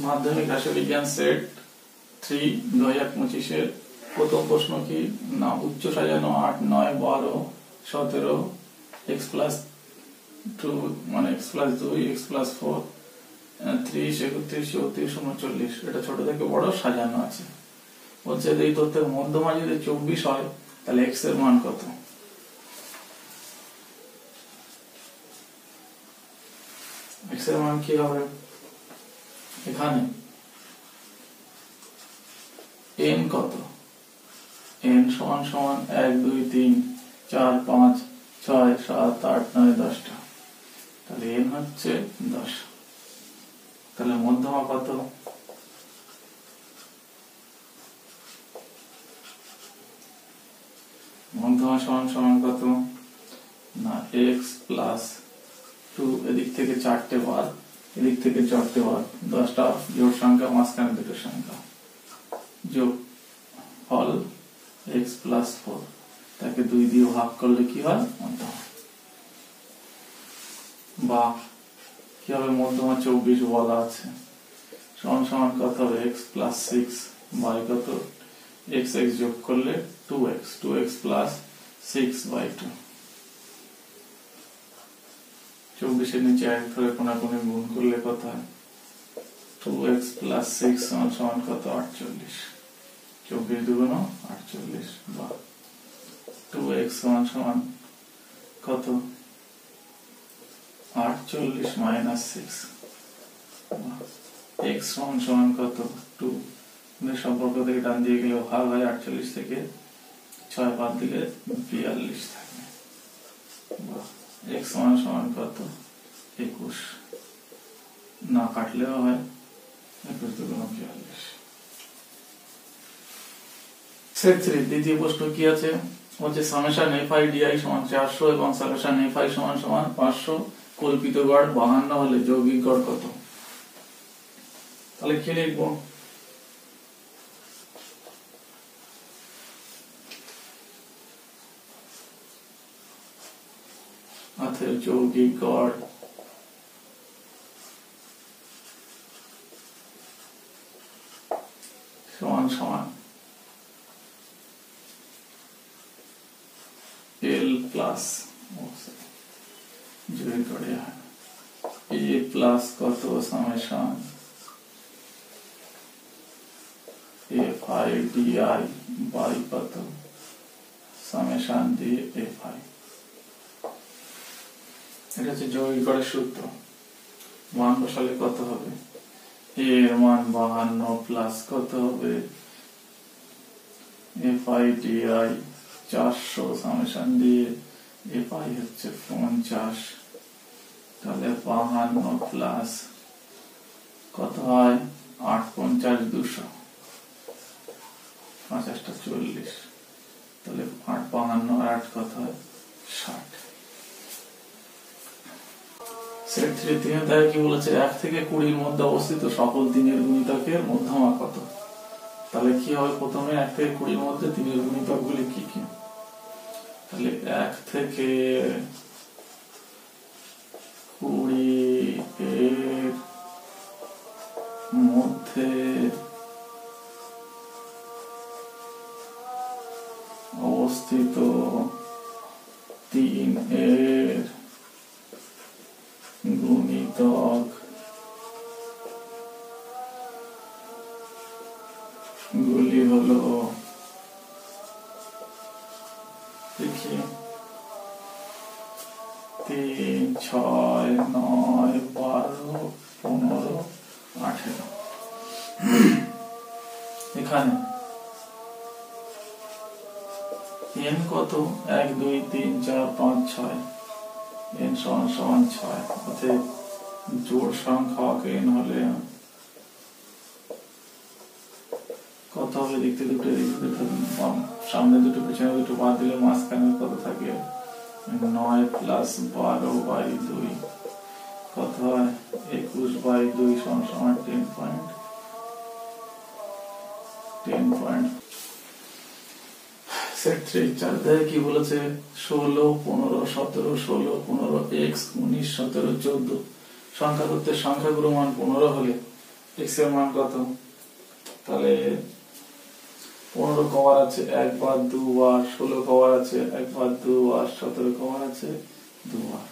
মাধ্যমিক রাশিবিজ্ঞান সেট 3 2025 প্রথম প্রশ্ন কি না উচ্চ সাজানো 8 9 12 17 x plus 2 মানে x plus 2 x plus 4 30 31 34 39 এটা ছোট থেকে বড় সাজানো আছে। বলছে এই তথ্যের মধ্যমা যদি 24 হয় তাহলে x এর মান কত? x এর মান কি হবে? এখানে n কত? n সমান সমান 1 2 3 4 5 6 7 8 9 10 টা, তাহলে n হচ্ছে 10। তাহলে মধ্যমা কত? মধ্যমা সমান সমান কত না x প্লাস 2 এদিক থেকে 4টে বার এদিক থেকে 4টে বার 10টা জোড় সংখ্যা মাঝখানে দুটো সংখ্যা যোগ ফল x প্লাস 4 তাকে 2 দিয়ে ভাগ করলে কি হয়? মধ্যমা। বা কি হবে? মধ্যমা 24 বলা আছে সমান সমান কত হবে? x প্লাস 6 বাই কত x x যোগ করলে 2x প্লাস 6 বাই 2। 24 এর নিচে 1 ধরে কোণাকুণি গুণ করলে কত হয়? 2x প্লাস 6 সমান সমান কত? 48। 24 দুগুণ 48 বা 2x সমান সমান কত? 48 মাইনাস 6 x সমান সমান কত? 2 সম্পর্ক থেকে ডান দিয়ে গেলে ভাগ হয় 48 থেকে 6 বাদ দিলে 42 থাকবে। x সমান সমান কত? 21 না কাটলেও হয় 21 দুগুণ 42। সেট 3 দ্বিতীয় প্রশ্ন কি আছে? হচ্ছে সামেশন fi di সমান 400 এবং সামেশন fi সমান সমান 500 কল্পিত গড় 52 হলে যৌগিক গড় কত? তাহলে কি লিখবো? অতএব যৌগিক গড় সমান সমান L প্লাস যৌগিক গড়ে A প্লাস কত সামেশন fi di বাই কত সামেশন দিয়ে fi। এটা হচ্ছে যৌগিক গড়ের সূত্র। মান বসালে কত হবে? a এর মান 52 প্লাস কত হবে? fi di 400 সামেশন দিয়ে fi হচ্ছে 50। তাহলে 52 প্লাস কত হয়? 8 50 200 50টা 40, তাহলে 8 52 আর 8 কত হয়? 60। সেট 3 দেখো কি বলেছে? 1 থেকে 20 এর মধ্যে অবস্থিত সকল তিনের গুণিতকের মধ্যমা কত? তাহলে কি হবে? প্রথমে 1 থেকে 20 এর মধ্যে তিনের গুণিতকগুলি কি কি? তাহলে 1 থেকে 20 এর মধ্যে অবস্থিত 3 এর গুণিতক গুলি হলো দেখি 3 6 9 12 15 18। এখানে n কত? 1 2 3 4 5 6 n সমান সমান 6। অতএব জোড় সংখ্যক n হলে কত হবে? দেখতে দুটো সামনে দুটো পিছনে দুটো বাদ দিলে মাঝখানে কত থাকে? 9 প্লাস 12 বাই 2 কত হয়? 21 বাই 2 সমান সমান 10 সেট 3 চার দেখে কি বলেছে? 16 15 17 16 15 x 19 17 14 সংখ্যা তত্ত্বের সংখ্যাগুলো মান 15 হলে x এর মান কত, তাহলে 15 কভার আছে একবার দুবার, 16 কভার আছে একবার দুবার, 17 কভার আছে দুবার।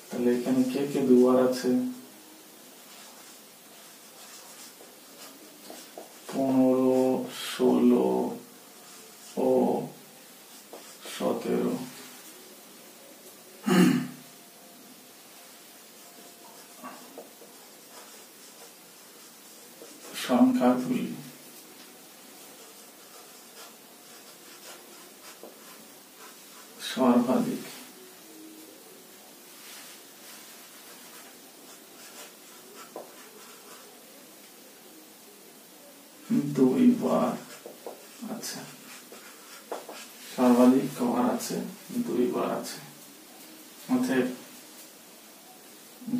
তাহলে এখানে কে কে দুবার আছে, 15, 16 ও 17। সংখ্যাগুলি সর্বাধিক দুইবার আছে, সর্বাধিক কভার আছে দুইবার আছে। অতএব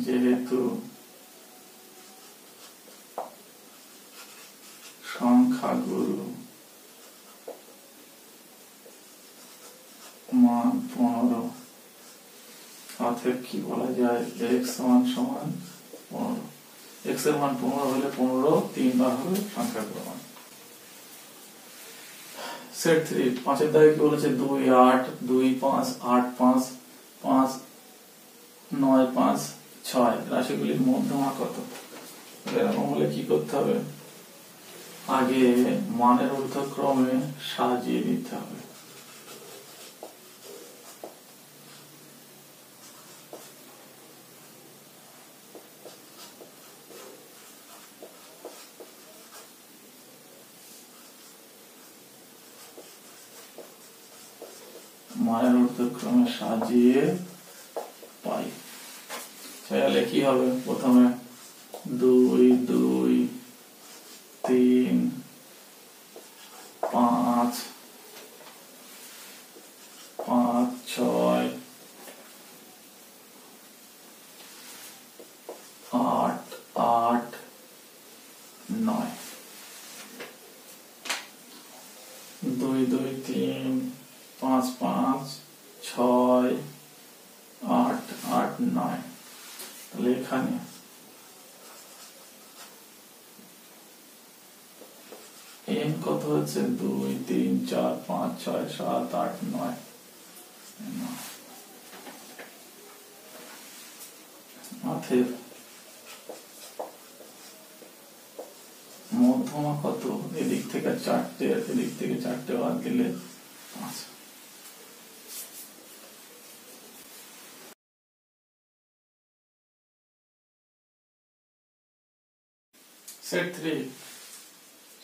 যেহেতু সংখ্যাগুলো মান 15, অতএব কি বলা যায়, x সমান সমান 15। x এর মান 15 হলে 15 তিনবার হবে সংখ্যাগুলো মান। সেট 3 পাঁচের দাগে কি বলেছে, 2 8 2 5 8 5 5 9 5 6 রাশিগুলির মধ্যমা কত। এরকম হলে কি করতে হবে, আগে মানের ঊর্ধ্বক্রমে সাজিয়ে দিতে হবে। মানের ঊর্ধ্বক্রমে সাজিয়ে পাই, তাহলে কি হবে, প্রথমে 2 2 3 5 5 6 8 8 9 2 2 3 5 5 6 8 8 9। তাহলে এখানে n কত হচ্ছে, 2 3 4 5 6 7 8 9। অতএব মধ্যমা কত, এদিক থেকে 4টে এদিক থেকে 4টে বাদ দিলে 5। সেট 3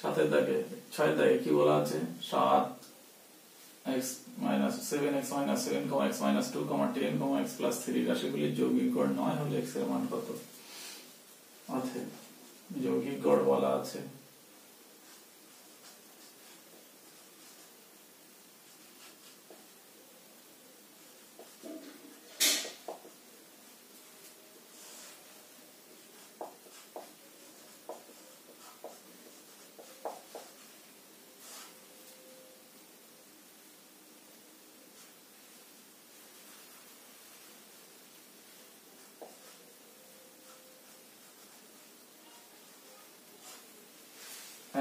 7 দাগে 6 দাগে কি বলা আছে, 7 x - 7x - 7, x - 2, 10, x + 3 রাশিগুলির যৌগিক গড় 9 হলে x এর মান কত। অতএব যৌগিক গড় বলা আছে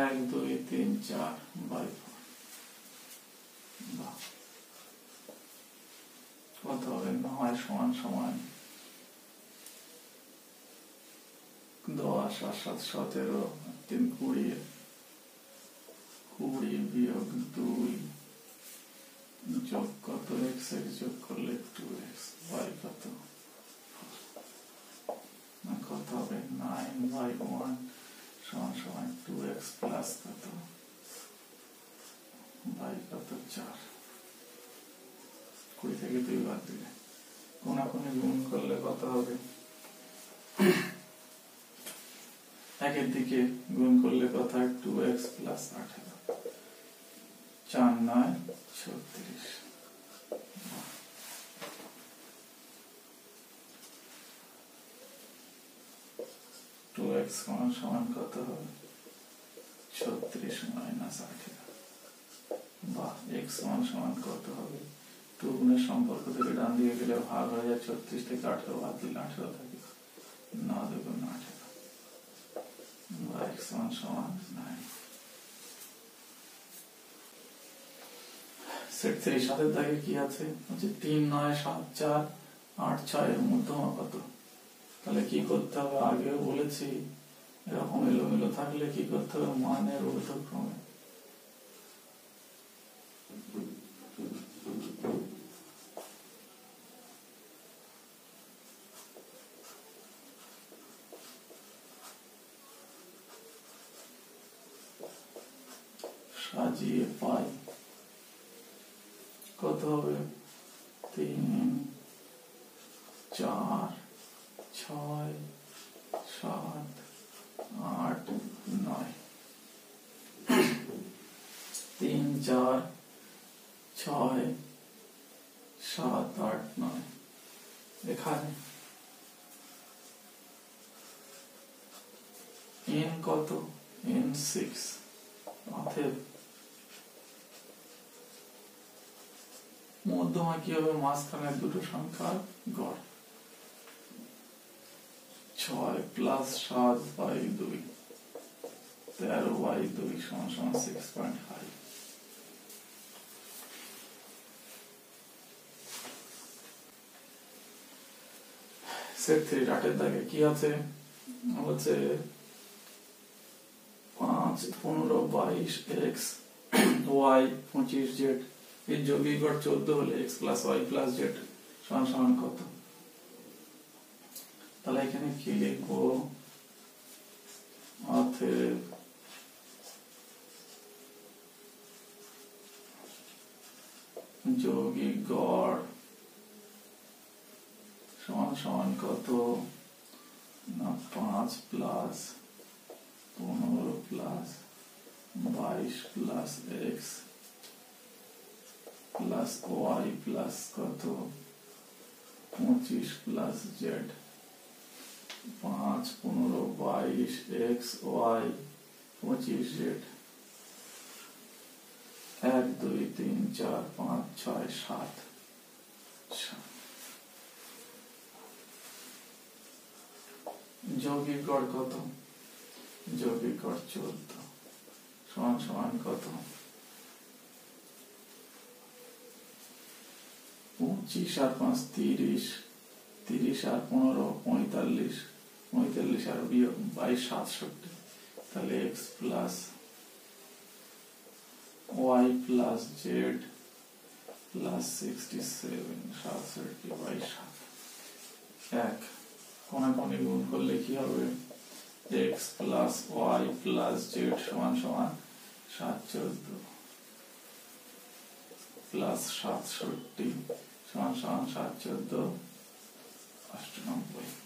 এক 2 3 4 বাই 4। কত হবে, 9 সমান সমান 10 7 7 17 3 20 20 বিয়োগ 2 যোগ কত, x যোগ করলে 2x y কত, কত হবে 9/1 সমান সমান 2x প্লাস কত y কত 4। 20 থেকে 2 বাদ দিলে কোনাকুনি গুণ করলে কত হবে, একের দিকে গুণ করলে কত হয়, 2x প্লাস 18, 4 9 36। 2x সমান সমান কত হবে, 36 মাইনাস 18, বা x সমান সমান কত হবে, 2 গুণের সম্পর্ক থেকে ডান দিকে গেলে ভাগ হয়ে যায়, 36 থেকে 18 বাদ দিলে 18 থাকে, 9 2 18 বাই সমান সমান 9। সেট 3 সাথে দাগে কি আছে হচ্ছে 3 9 7 4 8 6 এর মধ্যমা কত। তাহলে কি করতে হবে, আগেও বলেছি এরকম এলোমেলো থাকলে কি করতে হবে, মানের ঊর্ধ্বক্রমে। সাজিয়ে পাই কত হবে 3 4 6 7 8 9। 3 4 6 7 8 9 এখানে n কত, n 6। অতএব মধ্যমা কি হবে, মাঝখানে দুটো সংখ্যার গড়। 6 প্লাস 7 বাই 2 13 বাই 2 সমান সমান 6.5। সেট 3 ডাটের দাগে কি আছে হচ্ছে 5 15 22 x y 25 z এর যৌগিক গড় 14 হলে x plus y plus z সমান সমান কত। তাহলে এখানে কি লিখবো, অতএব যৌগিক গড় সমান সমান কত না 5 plus 15 plus 22 plus x plus y plus কত 25 plus z। 5 15 22 x y 25 z 1 2 3 4 5 6 7। যৌগিক গড় কত, যৌগিক গড় 14 সমান সমান কত 25 আর 5 30 30 আর 15 45 45 আর বিয়োগ 22 67। তাহলে x plus y plus z plus 67 67 by 7 এক কোণাকুণি গুণ করলে কি হবে, x plus y plus z সমান সমান 7 14 প্লাস 67 সমান সমান 7 14 98।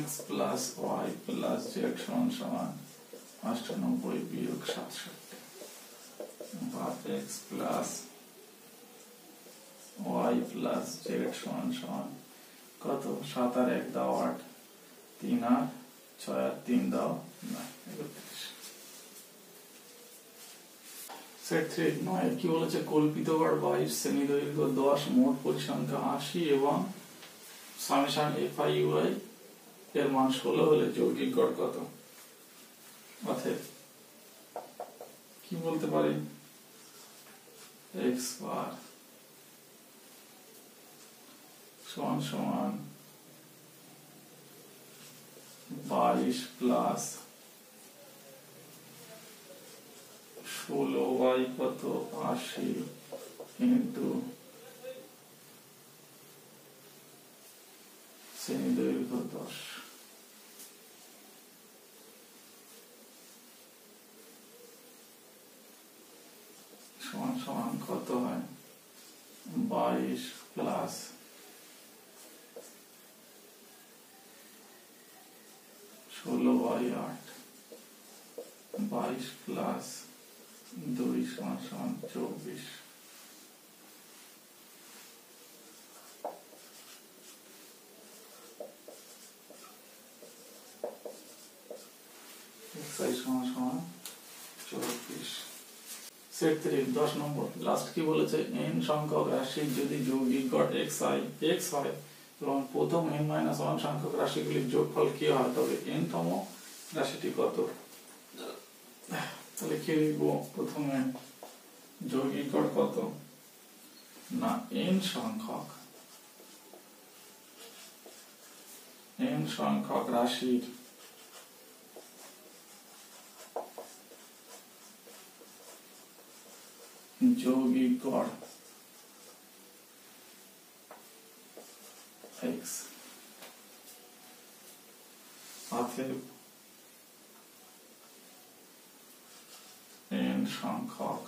x plus y plus z সমান সমান 98 বিয়োগ 67 বা x plus y plus z সমান সমান কত 7 আর 1 দাও 8 3 আর 6 আর 3 দাও 9 31। সেট 3 9 কি বলেছে, কল্পিত গড় 22 শ্রেণী দৈর্ঘ্য 10 মোট পরিসংখ্যা 80 এবং সামেশন FIUI এর মান 16 হলে যৌগিক গড় কত। অতএব কি বলতে পারি, x বার সমান সমান 22 প্লাস 16 বাই কত 80 ইন্টু শ্রেণী দৈর্ঘ্য 10 সমান সমান কত হয় 22 প্লাস 16 বাই 8 22 প্লাস 2 সমান সমান 24। সমান সমান 24। সেট 3 10 নম্বর লাস্ট কি বলেছে, n সংখ্যক রাশির যদি যৌগিক গড় x হয় এবং প্রথম n - 1 সংখ্যক রাশিগুলির যোগফল কি হয় তবে n তম রাশিটি কত? তাহলে কি লিখবো? প্রথমে যৌগিক গড় কত না n সংখ্যক রাশির যৌগিক গড় x অতএব n সংখ্যক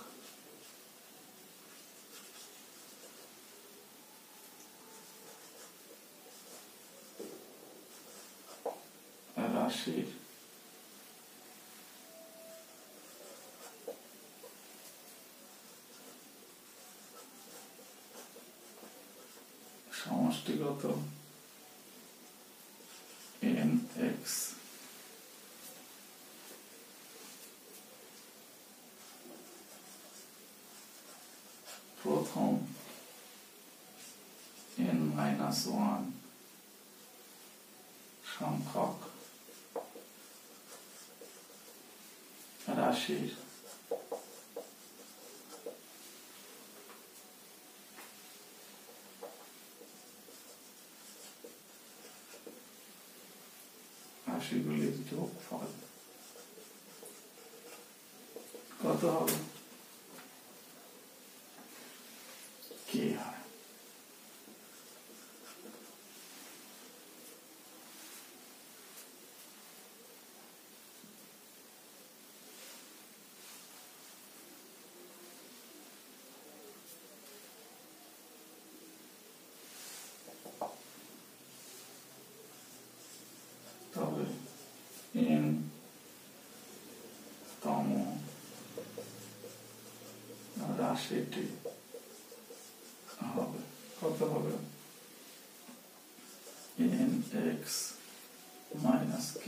রাশির সমষ্টিগত nx প্রথম n-1 সংখ্যক রাশির রাশিগুলির যোগফল কত হবে? কি হয়? তবে n তম রাশিটি হবে কত হবে? nx - k